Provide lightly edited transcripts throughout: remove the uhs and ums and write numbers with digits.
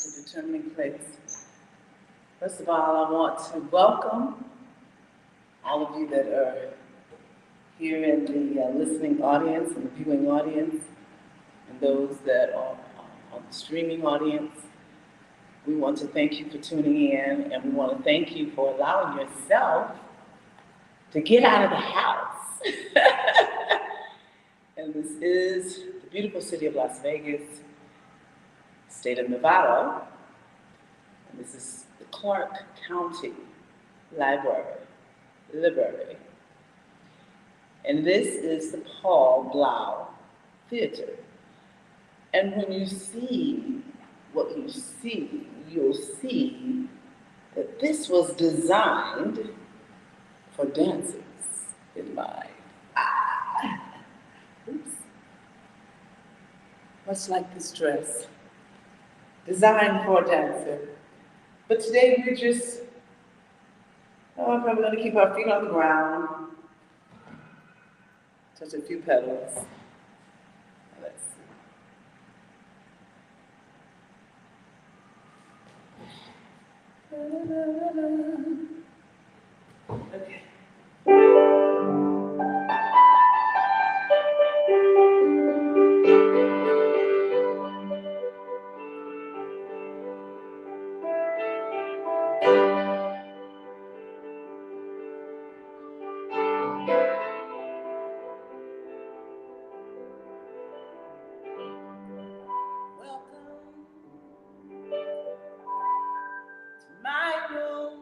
The determining place. First of all, I want to welcome all of you that are here in the listening audience and the viewing audience, and those that are on the streaming audience. We want to thank you for tuning in, and we want to thank you for allowing yourself to get out of the house. And this is the beautiful city of Las Vegas, state of Nevada. And this is the Clark County Library. And this is the Paul Blau Theater. And when you see what you see, you'll see that this was designed for dancers in mind. Oops. Much like this dress, designed for a dancer. But today we're just, probably going to keep our feet on the ground, touch a few petals. Let's see. Okay. Welcome to my room.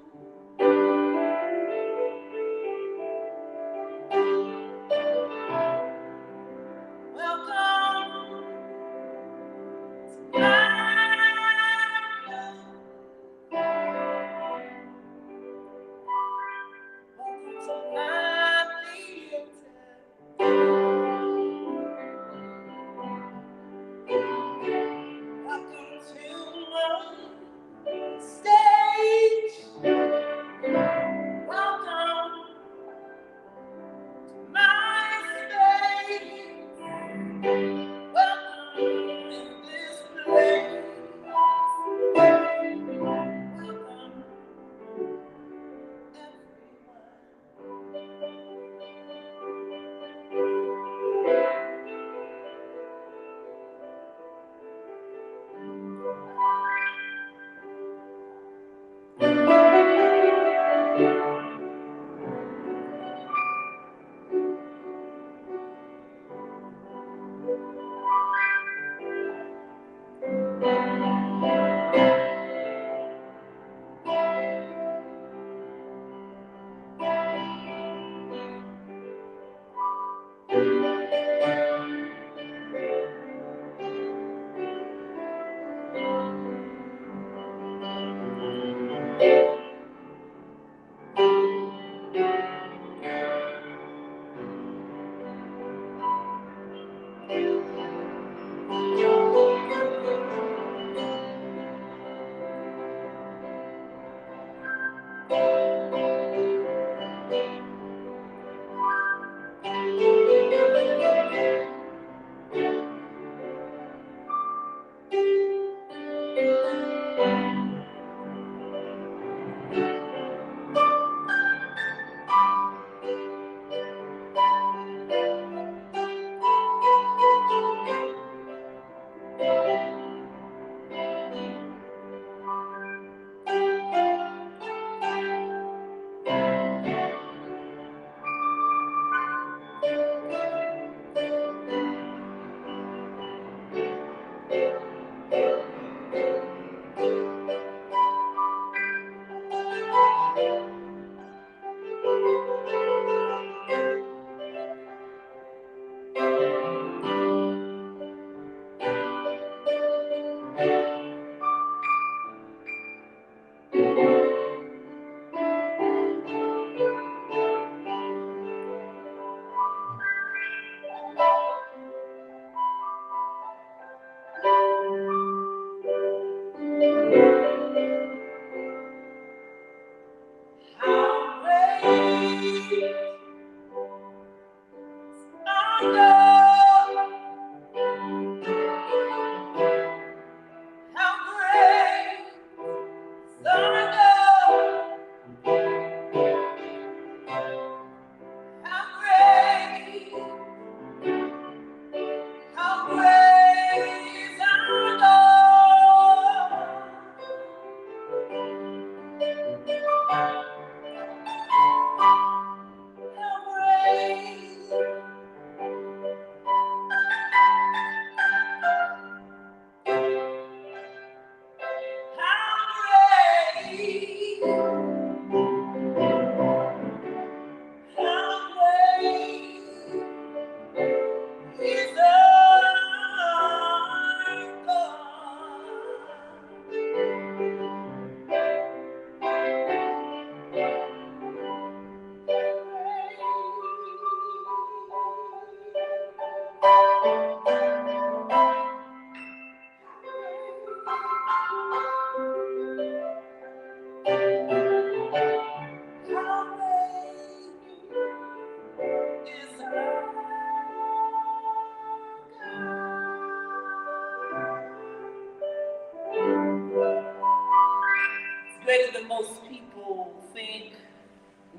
greater than most people think,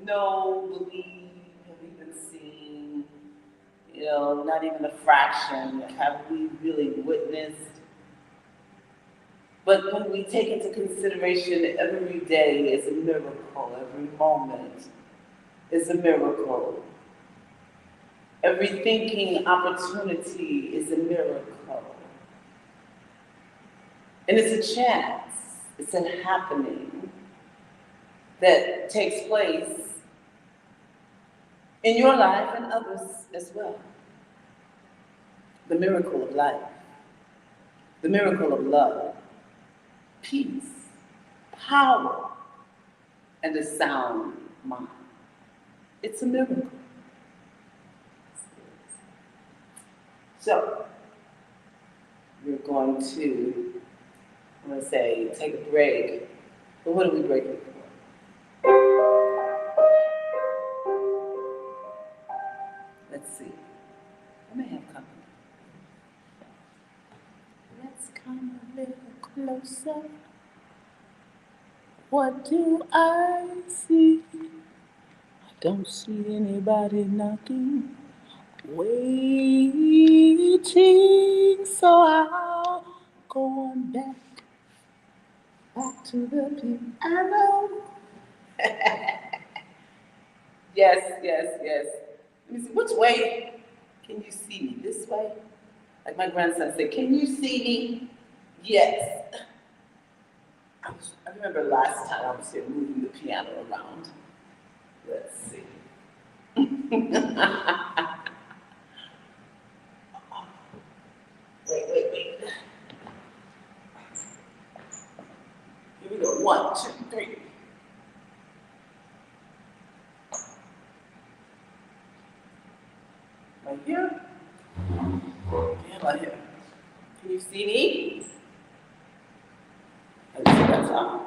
know, believe, have even seen, not even a fraction have we really witnessed. But when we take into consideration every day is a miracle, every moment is a miracle. Every thinking opportunity is a miracle. And it's a chance, it's a happening that takes place in your life and others as well. The miracle of life, the miracle of love, peace, power, and a sound mind. It's a miracle. So, we're going to, I'm going to say, take a break. But what are we breaking for? Let's see. I may have company. Let's come a little closer. What do I see? I don't see anybody knocking, waiting. So I'll go on back to the piano. Yes. Let me see, which way can you see me? This way? Like my grandson said, can you see me? Yes. I remember last time I was here moving the piano around. Let's see. Wait. Here we go. 1, 2, 3. Right here. Yeah, right here. Can you see me? Let's see that song.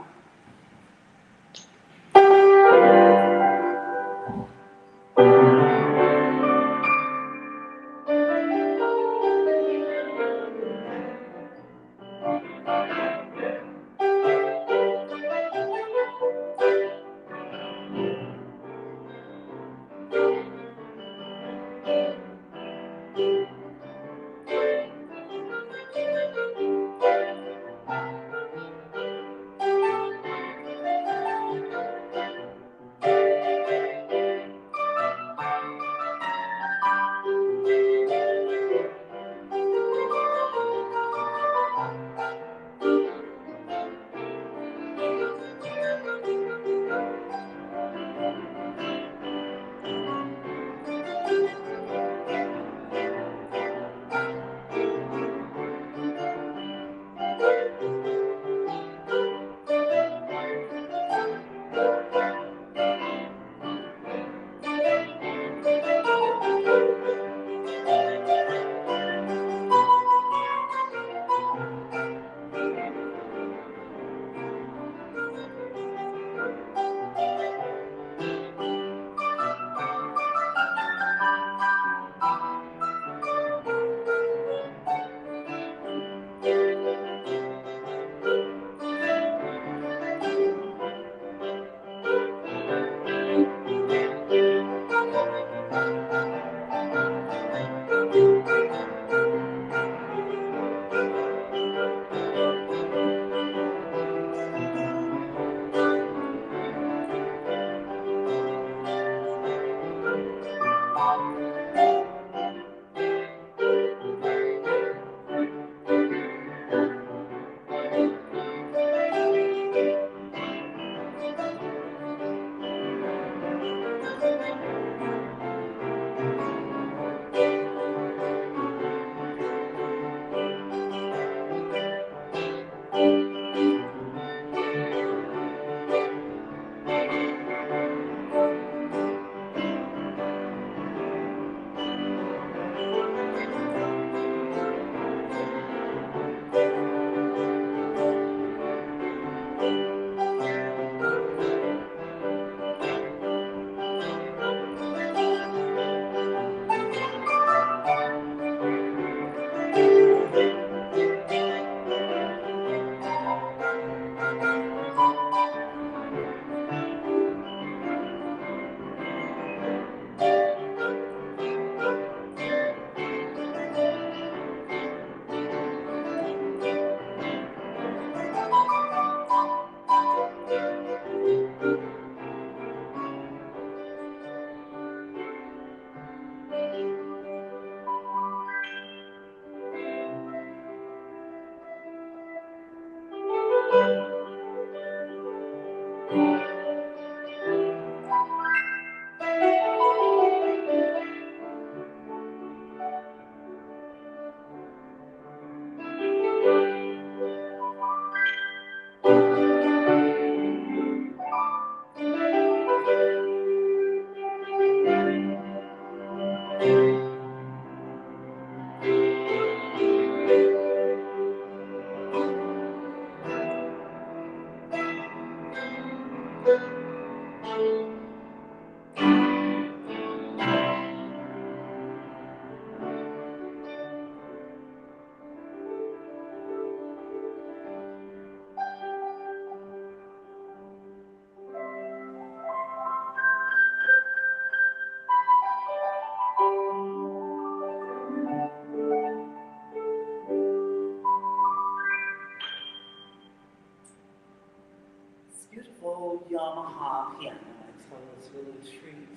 beautiful Yamaha piano. So it's really a treat.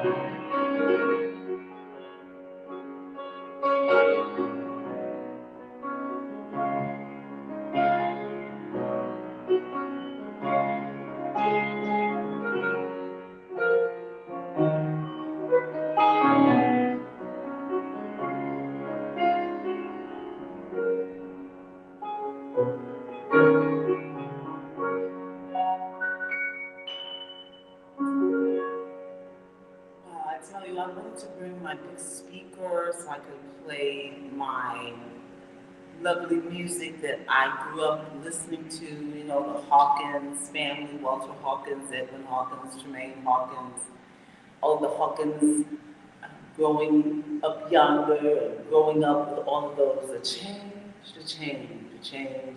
I tell you, I wanted to bring my big speaker so I could play my lovely music that I grew up listening to, you know, the Hawkins family, Walter Hawkins, Edwin Hawkins, Tremaine Hawkins, all the Hawkins growing up yonder, growing up with all of those, a change is going to come.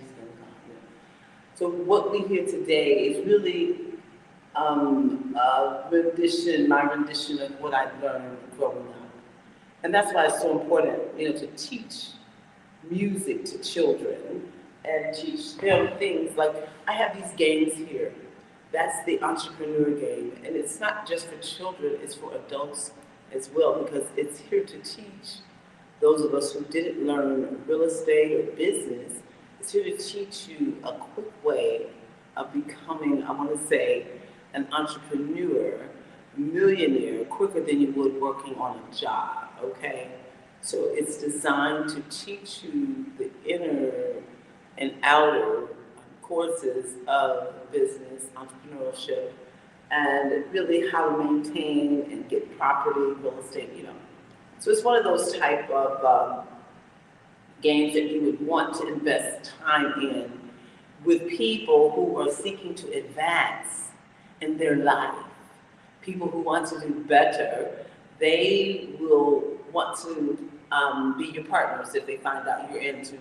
So what we hear today is really my rendition of what I've learned growing up. And that's why it's so important, you know, to teach music to children and teach them things like, I have these games here. That's the entrepreneur game. And it's not just for children, it's for adults as well, because it's here to teach those of us who didn't learn real estate or business. It's here to teach you a quick way of becoming, I want to say, an entrepreneur, millionaire, quicker than you would working on a job, okay? So it's designed to teach you the inner and outer courses of business, entrepreneurship, and really how to maintain and get property, real estate, you know. So it's one of those type of games that you would want to invest time in with people who are seeking to advance in their life. People who want to do better, they will want to be your partners if they find out you're into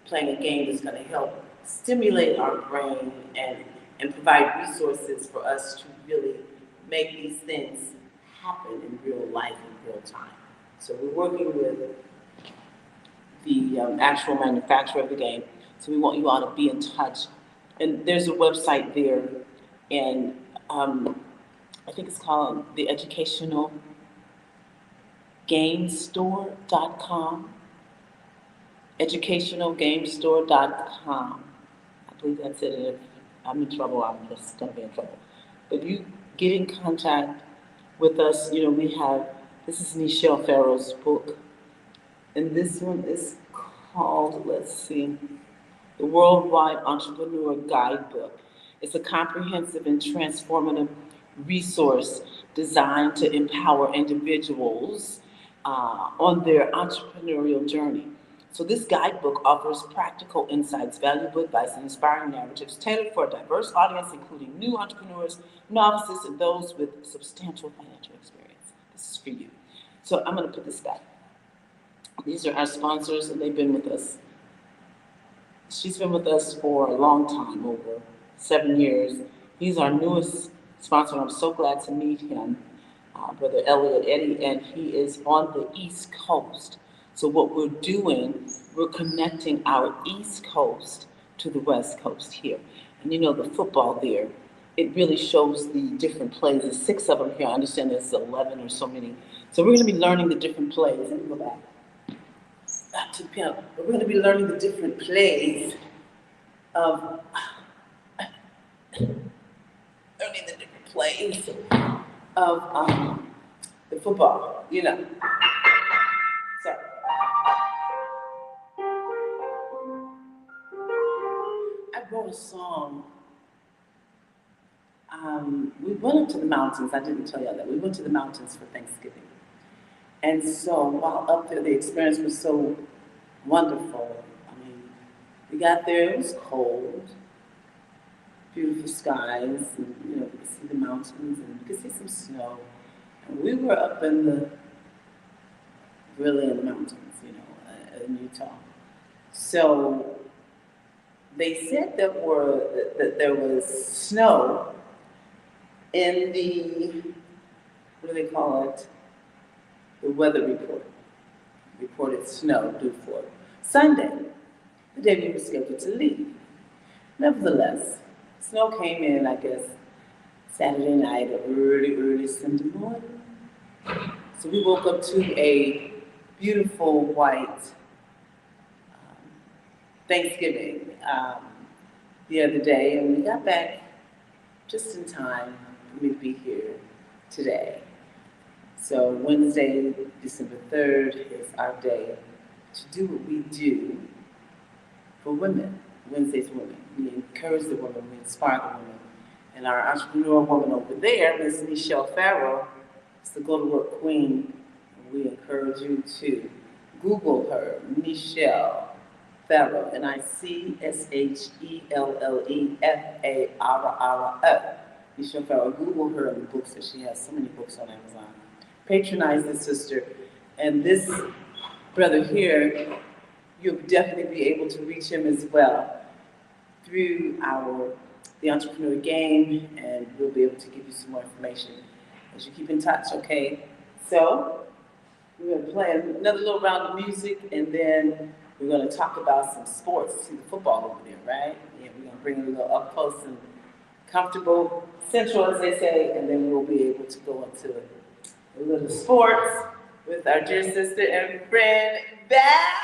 playing a game that's going to help stimulate our brain and provide resources for us to really make these things happen in real life, in real time. So we're working with the actual manufacturer of the game. So we want you all to be in touch. And there's a website there, and I think it's called the Educational GameStore.com. educationalgamestore.com. I believe that's it. If I'm in trouble, I'm just going to be in trouble. But you get in contact with us. You know, we have, this is Nichelle Farrell's book. And this one is called, let's see, The Worldwide Entrepreneur Guidebook. It's a comprehensive and transformative resource designed to empower individuals on their entrepreneurial journey. So this guidebook offers practical insights, valuable advice, and inspiring narratives tailored for a diverse audience, including new entrepreneurs, novices, and those with substantial financial experience. This is for you. So I'm going to put this back. These are our sponsors, and they've been with us. She's been with us for a long time, over 7 years. He's our newest sponsor. I'm so glad to meet him, Brother Elliot Eddie, and he is on the East Coast. So what we're doing, we're connecting our East Coast to the West Coast here. And you know, the football there, it really shows the different plays. There's 6 of them here. I understand there's 11 or so many. So we're going to be learning the different plays. Let me go back. Back to the piano. We're going to be learning the different plays of the football, you know. So I wrote a song. We went up to the mountains. I didn't tell you that. We went to the mountains for Thanksgiving. And so while up there, the experience was so wonderful. I mean, we got there, it was cold, beautiful skies, and you know, we could see the mountains and we could see some snow. And we were up really in the mountains, you know, in Utah. So they said that there was snow in the, what do they call it? The weather report. Reported snow due for Sunday, the day we were scheduled to leave. Nevertheless, snow came in, I guess, Saturday night or early Sunday morning. So we woke up to a beautiful white Thanksgiving the other day, and we got back just in time for me to be here today. So Wednesday, December 3rd is our day to do what we do for women. Wednesday's women. We encourage the women, we inspire the women. And our entrepreneur woman over there, Miss Michelle Farrell, is the go-to-work queen. We encourage you to Google her, Michelle Farrell, Nichelleffarrell. Michelle Farrell. Google her and the books that she has. So many books on Amazon. Patronize this sister. And this brother here, you'll definitely be able to reach him as well through the entrepreneur game, and we'll be able to give you some more information as you keep in touch, okay? So we're gonna play another little round of music, and then we're gonna talk about some sports. See the football over there, right? Yeah, we're gonna bring it a little up close and comfortable, central as they say, and then we'll be able to go into a little sports with our dear sister and friend, Val.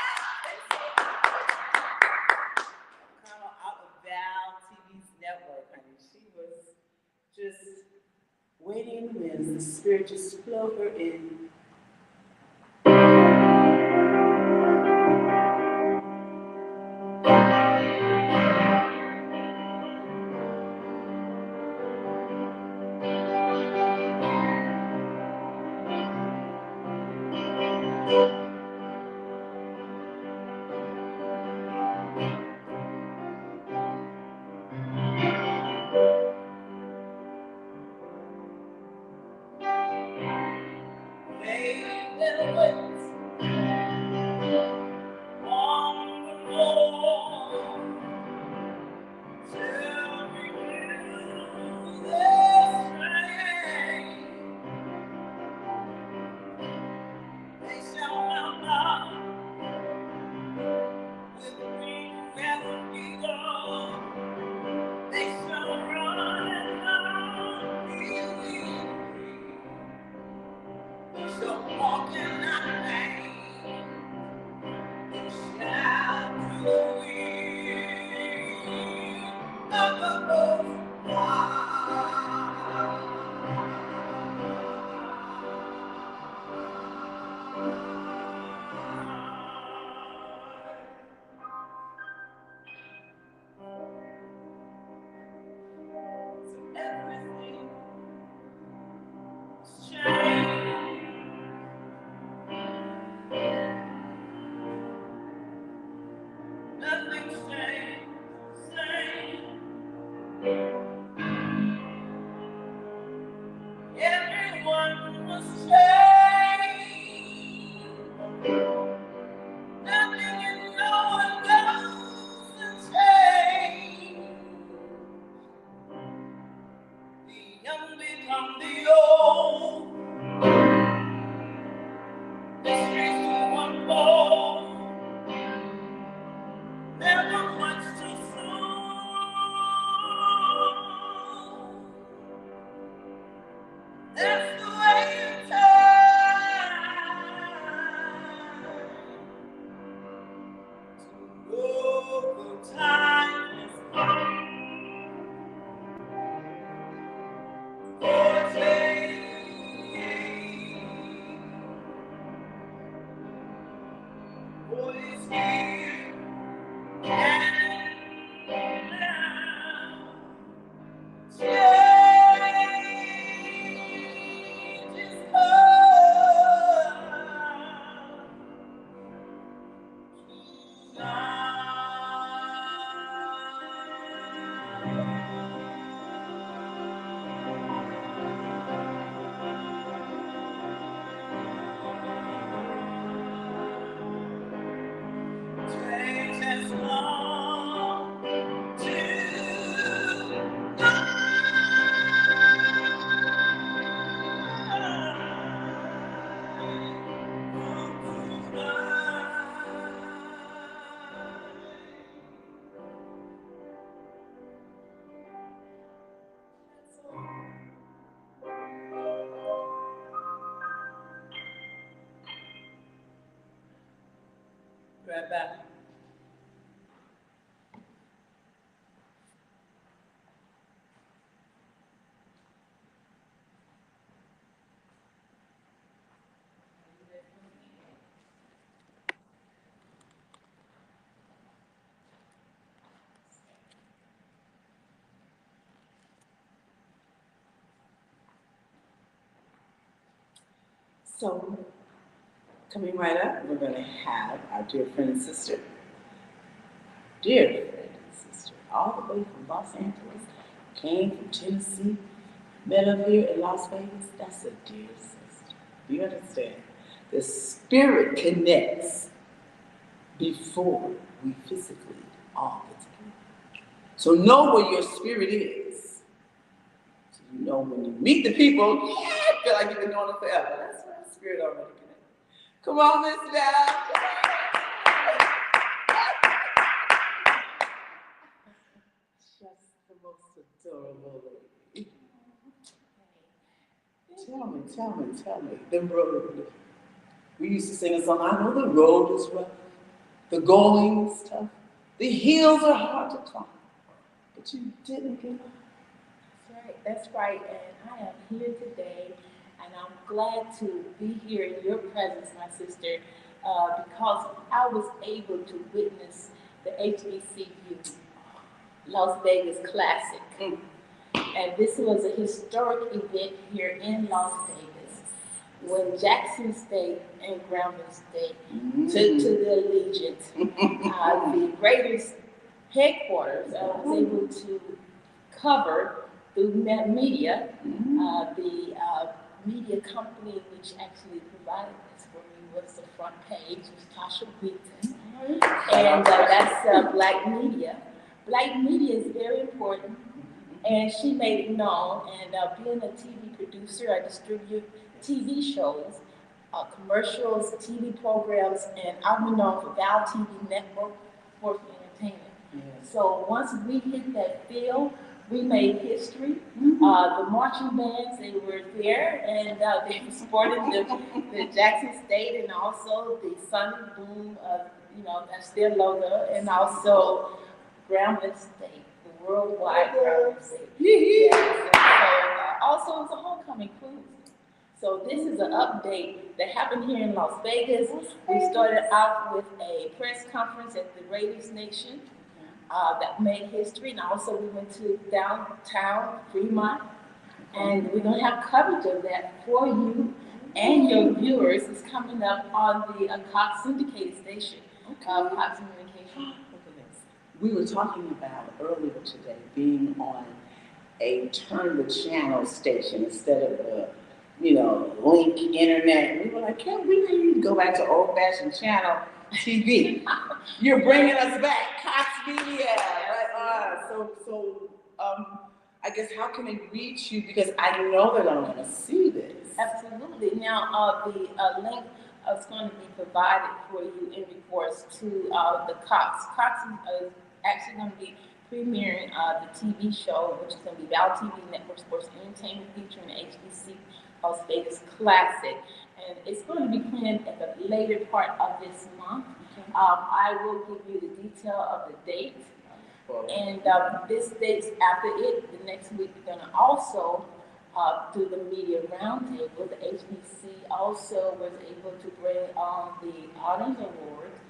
Out of Val TV's network, honey. She was just waiting in the winds. The spirit just flowed her in. right back. So, coming right up, we're going to have our dear friend and sister, all the way from Los Angeles, came from Tennessee, met up here in Las Vegas. That's a dear sister. Do you understand? The spirit connects before we physically all get together. So know where your spirit is. So you know when you meet the people, yeah, I feel like you've been knowing them forever. That's where the spirit already connected. Come on, Miss Val. Just the most adorable lady. Tell me. The road. We used to sing a song, I know the road is rough. The going is tough. The hills are hard to climb. But you didn't give up. That's right. And I am here today, and I'm glad to be here in your presence, my sister, because I was able to witness the HBCU Las Vegas Classic. And this was a historic event here in Las Vegas when Jackson State and Grambling State took to the Allegiant. The Raiders headquarters was able to cover through media, the media company which actually provided this for me was the front page, was Tasha Wheaton, and that's Black Media. Black Media is very important, and she made it known. And being a TV producer, I distribute TV shows, commercials, TV programs, and I'm known for Val TV Network for entertainment. Yes. So once we hit that field, we made history. The marching bands, they were there, and they were sporting the Jackson State and also the Sonic Boom, that's their logo, and also Grambling State, the worldwide Grambling State. Yes. And so, also it's a homecoming cruise. So this is an update that happened here in Las Vegas. We started out with a press conference at the Raiders Nation. That made history, and also we went to downtown Fremont, and we're going to have coverage of that for you and your viewers. It's coming up on the Cox syndicated station, Cox Communication. We were talking about earlier today being on a turn the channel station instead of the link internet. We were like, can't we maybe go back to old fashioned channel TV? You're bringing us back, Cox Media. I guess how can they reach you? Because I know they're going to want to see this. Absolutely. Now, the link is going to be provided for you in regards to the Cox. Cox is actually going to be premiering the TV show, which is going to be Val TV Network Sports Entertainment featuring the HBC Las Vegas Classic. And it's going to be planned at the later part of this month. Okay. I will give you the detail of the date. And this date's after it, the next week, we're going to also do the media roundtable. The HBC also was able to bring on the Honors Awards,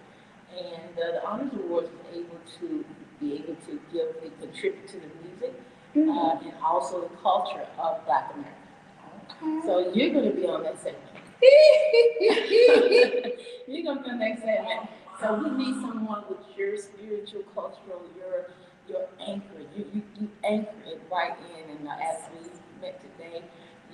and the Honors Awards was able to contribute to the music and also the culture of Black America. Okay. So you're going to be on that segment. You're going to be on that segment. So we need someone with your spiritual, cultural, your anchor. You anchor it right in. And as we met today,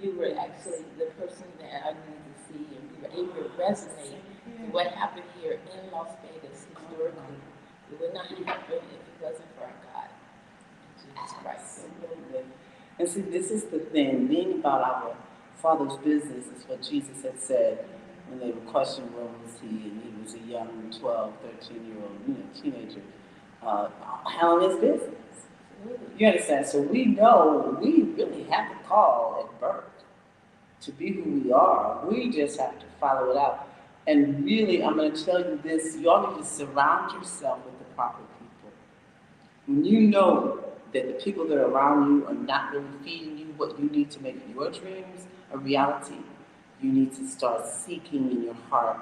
you were actually the person that I needed to see, and we were able to resonate with what happened here in Las Vegas historically. It would not happen if it wasn't for our God, Jesus Christ. And see, this is the thing. Being about our Father's business is what Jesus had said when they were questioning where was he, and he was a young 12, 13-year-old teenager, handling his business. You understand? So we know we really have the call at birth to be who we are. We just have to follow it out. And really, I'm going to tell you this, you all need to surround yourself with the proper people. When you know that the people that are around you are not really feeding you what you need to make your dreams a reality, you need to start seeking in your heart,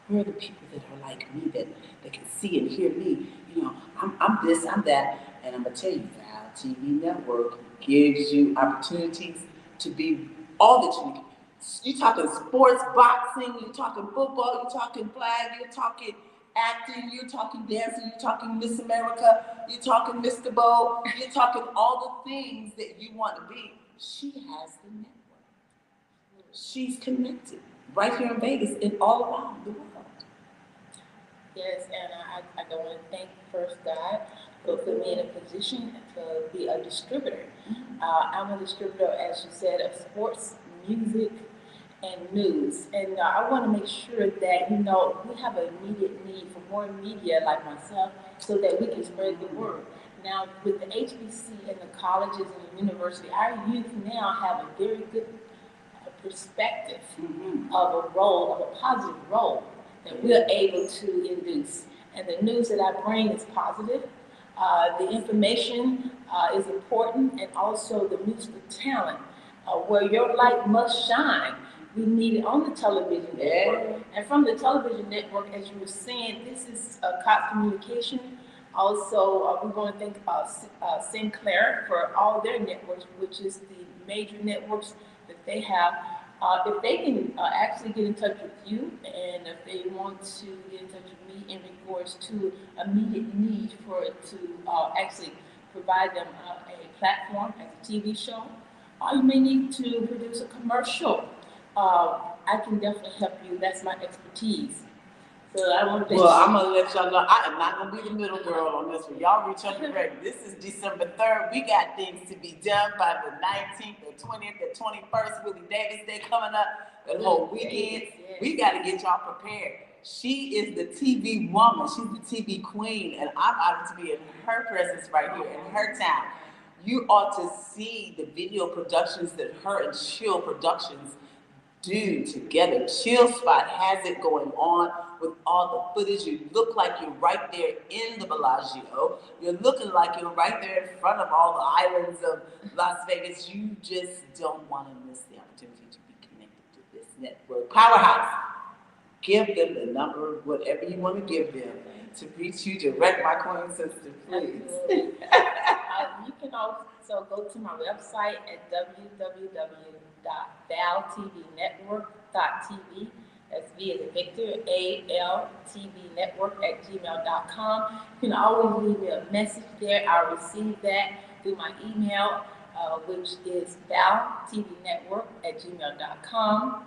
where are the people that are like me, that can see and hear me? You know, I'm this, I'm that. And I'm going to tell you, Val TV Network gives you opportunities to be all that you need. You're talking sports, boxing, you're talking football, you're talking flag, you're talking acting, you're talking dancing, you're talking Miss America, you're talking Mr. Bo, you're talking all the things that you want to be. She has the network. She's connected right here in Vegas and all around the world. Yes, and I want to thank first God for putting me in a position to be a distributor. I'm a distributor, as you said, of sports, music, and news. And I want to make sure that, we have an immediate need for more media like myself so that we can spread the word. Now, with the HBC and the colleges and the university, our youth now have a very good perspective of a role, of a positive role that we're able to induce. And the news that I bring is positive. The information is important, and also the news for talent, where your light must shine. We need it on the television network. And from the television network, as you were saying, this is Cox Communication. Also, we're going to think about Sinclair for all their networks, which is the major networks that they have. If they can actually get in touch with you, and if they want to get in touch with me in regards to immediate need for it to actually provide them a platform as a TV show, you may need to produce a commercial. I can definitely help you. That's my expertise. So I want to. Well, I'm gonna let y'all know I am not gonna be the middle girl on this one. Y'all reach up and ready. This is December 3rd. We got things to be done by the 19th, the 20th, the 21st. Willie Davis Day coming up. The whole weekend. Yes. We got to get y'all prepared. She is the TV woman. She's the TV queen, and I'm honored to be in her presence right here in her town. You ought to see the video productions that her and Chill Productions do together. Chill Spot has it going on with all the footage. You look like you're right there in the Bellagio. You're looking like you're right there in front of all the islands of Las Vegas. You just don't want to miss the opportunity to be connected to this network. Powerhouse, give them the number, whatever you want to give them, to reach you, direct my coin sister, please. You can also go to my website at www.valtvnetwork.tv. That's V as in Victor, ALTVnetwork@gmail.com. You can always leave me a message there. I'll receive that through my email, which is valtvnetwork@gmail.com.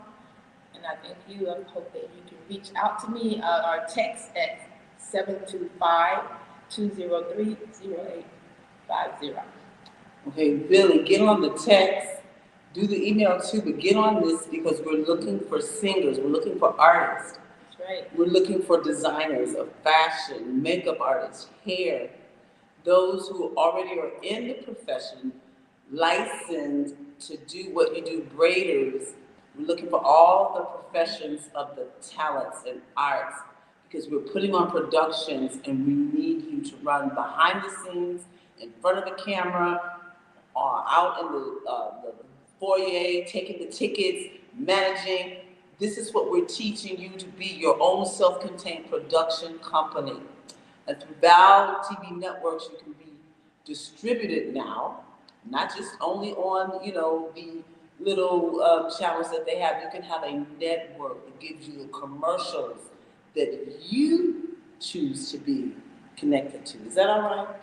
And I thank you. I hope that you can reach out to me or text at 725-203-0850. Okay, Billy, get on the text. Do the email too, but get on this because we're looking for singers. We're looking for artists. That's right. We're looking for designers of fashion, makeup artists, hair, those who already are in the profession, licensed to do what you do, braiders. We're looking for all the professions of the talents and arts because we're putting on productions and we need you to run behind the scenes, in front of the camera, out in the foyer, taking the tickets, managing. This is what we're teaching you to be your own self-contained production company. And through Val TV Networks, you can be distributed now, not just only on, the little channels that they have. You can have a network that gives you the commercials that you choose to be connected to. Is that all right?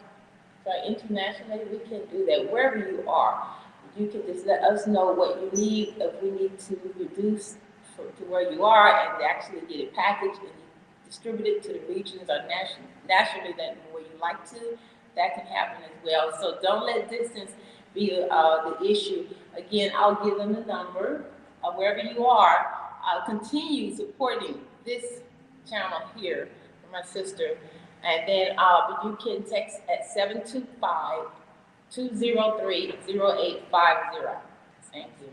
So internationally, we can do that wherever you are. You can just let us know what you need, if we need to reduce to where you are and actually get it packaged and distribute it to the regions or nationally that where you like to. That can happen as well. So don't let distance be the issue. Again, I'll give them the number wherever you are. I'll continue supporting this channel here for my sister. And then you can text at 725-203-0850. Thank you.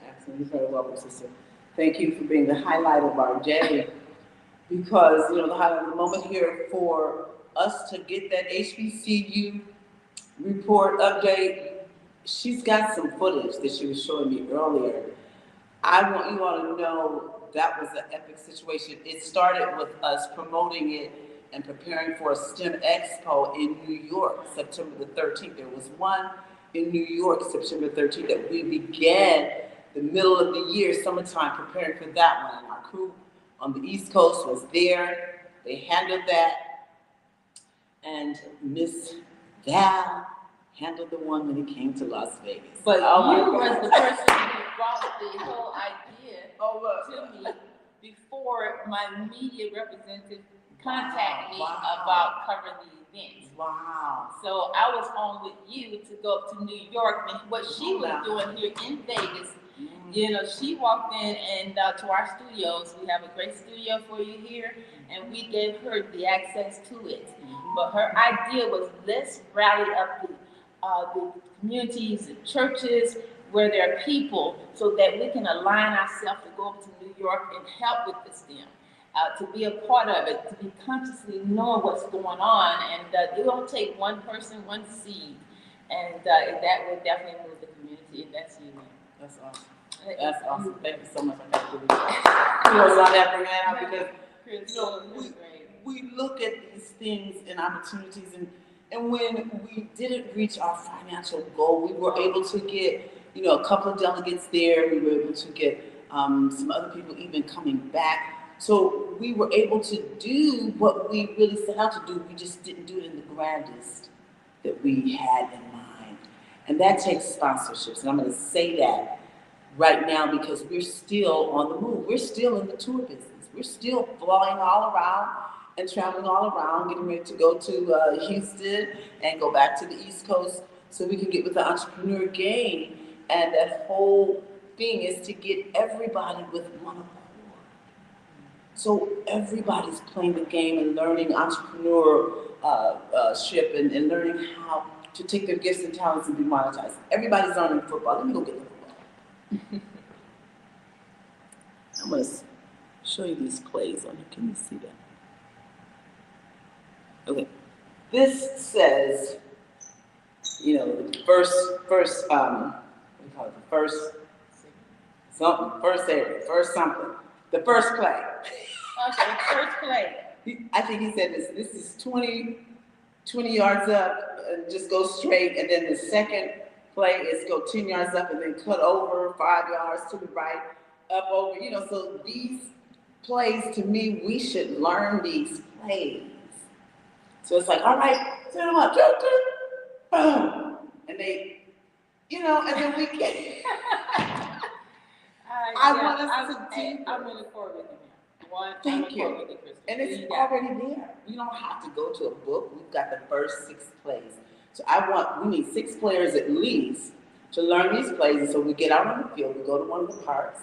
Absolutely. You're very welcome, sister. Thank you for being the highlight of our day. because, you know, the highlight of the moment here for us to get that HBCU report update. She's got some footage that she was showing me earlier. I want you all to know that was an epic situation. It started with us promoting it and preparing for a STEM Expo in New York, September the 13th. There was one in New York, September 13th, that we began the middle of the year, summertime, preparing for that one. And our crew on the East Coast was there. They handled that. And Miss Val handled the one when it came to Las Vegas. But you was the person who brought the whole idea to me before my media representative contacted me about covering the event. Wow. So I was on with you to go up to New York, and what she was doing here in Vegas, you know, she walked in and to our studios. We have a great studio for you here, and we gave her the access to it. But her idea was, let's rally up the communities, the churches, where there are people, so that we can align ourselves to go up to New York and help with the STEM, to be a part of it, to be consciously knowing what's going on. And it won't take one person, one seed, and that will definitely move the community, and that's you. That's awesome. That's awesome. Thank you so much. I got to do that for now, because you know, we look at these things and opportunities, and when we didn't reach our financial goal, we were able to get, you know, a couple of delegates there. We were able to get some other people even coming back. So we were able to do what we really set out to do. We just didn't do it in the grandest that we had in mind. And that takes sponsorships. And I'm going to say that right now because we're still on the move. We're still in the tour business. We're still flying all around and traveling all around, getting ready to go to Houston and go back to the East Coast so we can get with the entrepreneur game. And that whole thing is to get everybody with one accord. So everybody's playing the game and learning entrepreneurship and learning how to take their gifts and talents and be monetized. Everybody's learning football. Let me go get the football. I'm going to show you these plays on here. Can you see that? Okay. This says, you know, the first play. Okay, first play. I think he said this is 20 yards up, and just go straight, and then the second play is go 10 yards up and then cut over 5 yards to the right, up over, you know, so these plays, to me, we should learn these plays. So it's like, all right, turn them up, boom, and they, you know, and then we can. I want us to do. I'm going to forward with you. Thank you. And it's already there. You don't have to go to a book. We've got the first 6 plays. So we need 6 players at least to learn these plays. And so we get out on the field, we go to one of the parks,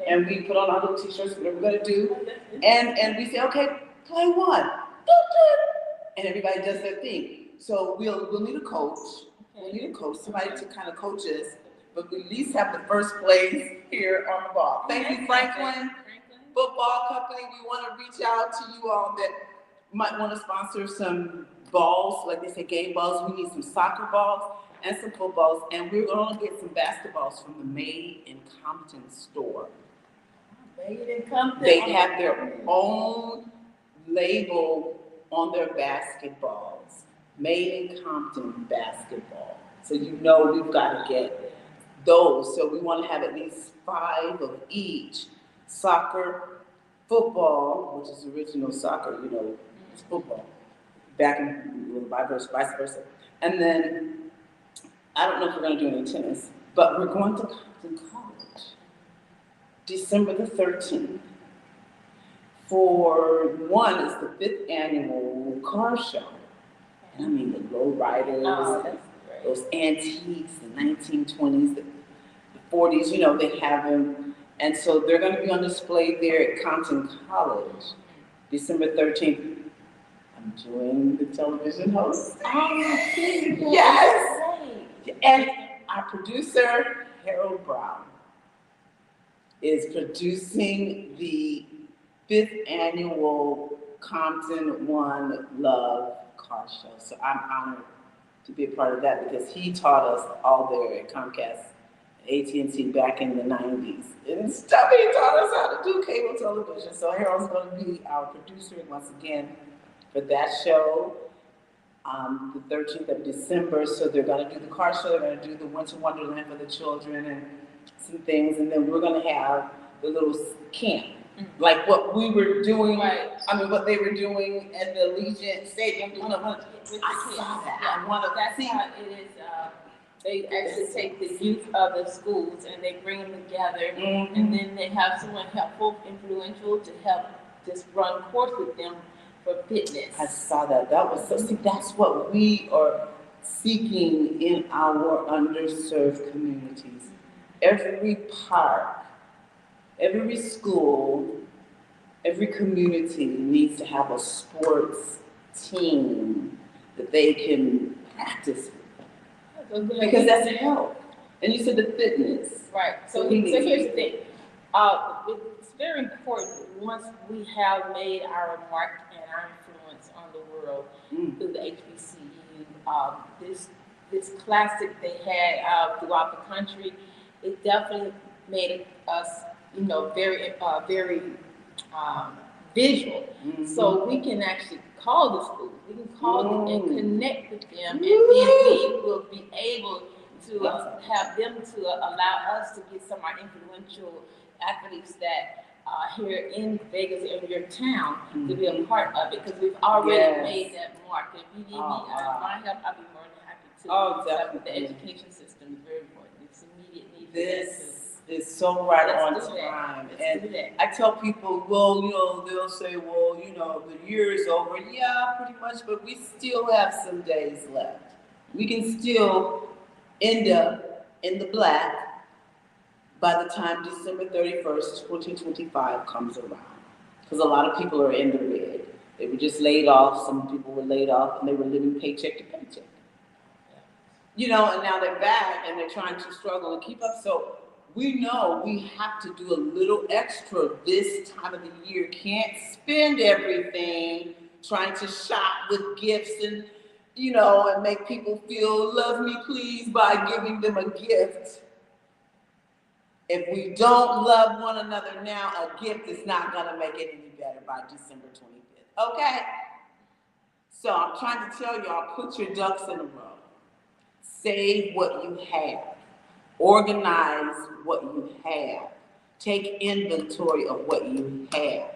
and we put on our little t-shirts, whatever we're going to do. And we say, okay, play 1. And everybody does their thing. So we'll need a coach. We'll need a coach, somebody to kind of coach us. But we at least have the first plays here on the ball. Thank you, Franklin Football Company. We want to reach out to you all that might want to sponsor some balls, like they say, game balls. We need some soccer balls and some footballs, and we're going to get some basketballs from the Made in Compton store. Made in Compton. They have their own label on their basketballs. Made in Compton basketball. So you know we've got to get those. So we want to have at least 5 of each. Soccer, football, which is original soccer, you know, it's football. Back in vice versa. And then, I don't know if we're going to do any tennis, but we're going to Compton College, December the 13th. For one, it's the 5th annual car show. And I mean, the low riders, those antiques, the 1920s, the 40s, you know, they have them. And so they're going to be on display there at Compton College, December 13th. I'm doing the television host. Yes! And our producer, Harold Brown, is producing the 5th annual Compton One Love car show. So I'm honored to be a part of that because he taught us all there at Comcast, AT&T back in the 90s. And stuff, he taught us how to do cable television. So Harold's going to be our producer once again for that show. The 13th of December, so they're going to do the car show, they're going to do the Winter Wonderland for the children and some things, and then we're going to have the little camp, like what we were doing, Right. I mean, what they were doing at the Allegiant Stadium. With the I kids. saw that. Yeah. I want to That's see. how it is. They actually take the youth of the schools and they bring them together, and then they have someone helpful, influential to help just run course with them for fitness. I saw that. That was so. See, that's what we are seeking in our underserved communities. Every park, every school, every community needs to have a sports team that they can practice with. Because that's health. And you said the fitness. Right. So here's the thing. It's very important once we have made our mark and our influence on the world through the HBCU. This classic they had throughout the country, it definitely made us, very visual. So we can actually call the schools, we can call them and connect with them, and then we will be able to have them to allow us to get some of our influential athletes that here in Vegas, in your town, to be a part of it, because we've already made that mark. If you need my help, I'll be more than happy to. Definitely. The education system is very important. It's immediate need. This is so right on Let's do that. time. Let's do And that. I tell people, well, they'll say, well, the year is over. Yeah, pretty much, but we still have some days left. We can still end up in the black by the time December 31st, 2025 comes around. Because a lot of people are in the red. They were just laid off. Some people were laid off and they were living paycheck to paycheck. And now they're back and they're trying to struggle and keep up. So we know we have to do a little extra this time of the year. Can't spend everything trying to shop with gifts and, and make people feel love me please by giving them a gift. If we don't love one another now, a gift is not going to make it any better by December 25th. Okay? So I'm trying to tell y'all, put your ducks in a row. Save what you have. Organize what you have. Take inventory of what you have.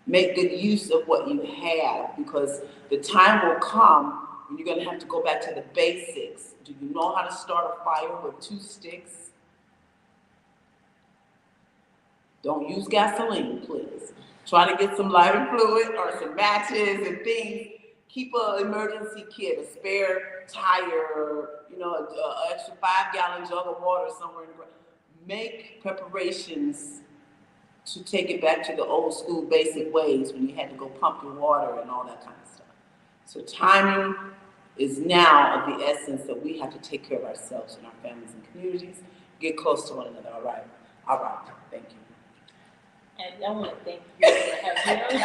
Make good use of what you have, because the time will come when you're going to have to go back to the basics. Do you know how to start a fire with 2 sticks? Don't use gasoline, please. Try to get some lighter fluid or some matches and things. Keep an emergency kit, a spare tire, an extra 5-gallon jug of water somewhere in the ground. Make preparations to take it back to the old school basic ways when you had to go pump your water and all that kind of stuff. So timing is now of the essence that we have to take care of ourselves and our families and communities. Get close to one another, all right? All right, thank you. And I want to thank you for having me.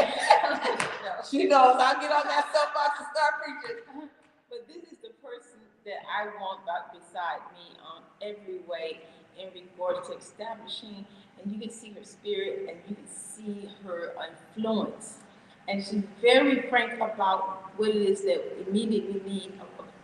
She knows I'll get on that soapbox and start preaching. But this is the person that I want beside me on every way in regards to establishing, and you can see her spirit and you can see her influence. And she's very frank about what it is that immediately need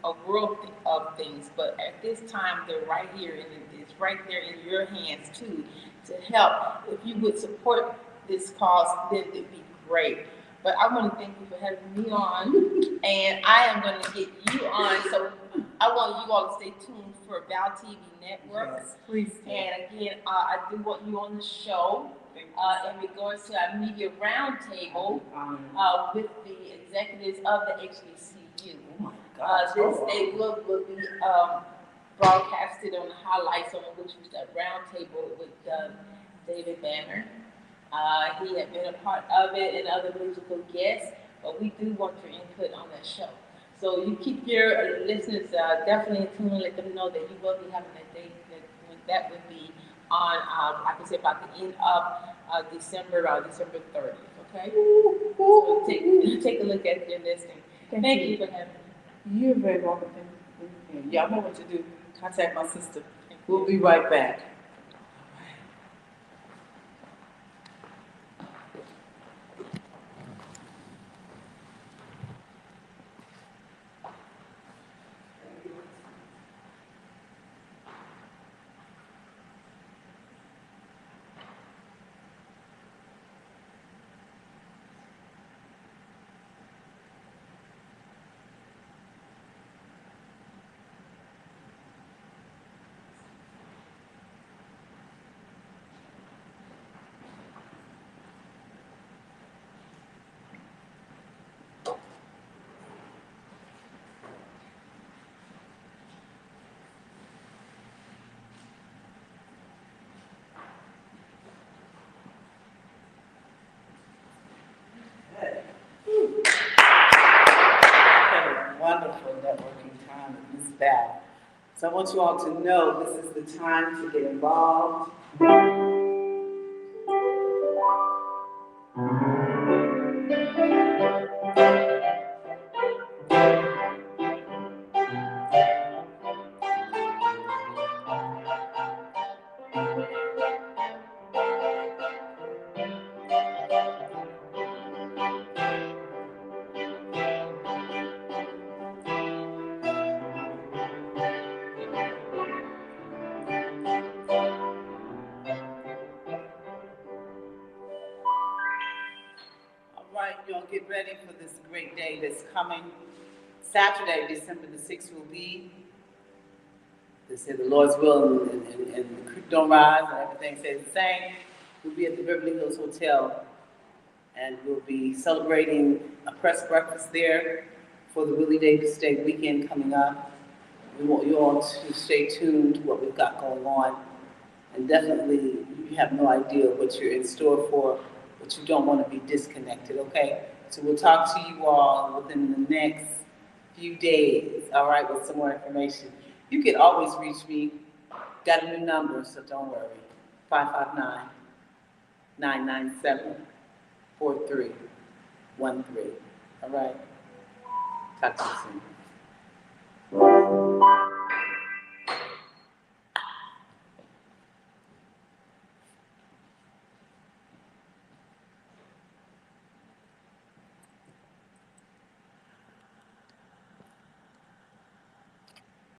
a world of things. But at this time, they're right here, and it's right there in your hands too, to help. If you would support this cause, then it'd be great. But I want to thank you for having me on, and I am going to get you on. So I want you all to stay tuned for Val TV Network. Yes, please. And again, I do want you on the show in regards to our media roundtable with the executives of the HBCU. Oh my God. This day will be broadcasted on the highlights on which was that roundtable with David Banner. He had been a part of it and other musical guests, but we do want your input on that show. So you keep your listeners definitely in tune and let them know that you will be having that date. That would be on, I can say about the end of December, December 30th, okay? So take a look at your listing. Thank you for having me. You're very welcome. Y'all know what to do. Contact my sister. We'll be right back. Wonderful networking time at Miss Val. So I want you all to know this is the time to get involved. All right, y'all get ready for this great day that's coming. Saturday, December the 6th will be, they say the Lord's will and the creek don't rise and everything stays the same. We'll be at the Beverly Hills Hotel and we'll be celebrating a press breakfast there for the Willie Davis Day weekend coming up. We want you all to stay tuned to what we've got going on. And definitely, you have no idea what you're in store for, but you don't want to be disconnected, okay? So we'll talk to you all within the next few days, all right, with some more information. You can always reach me. Got a new number, so don't worry. 559-997-4313. All right? Talk to you soon.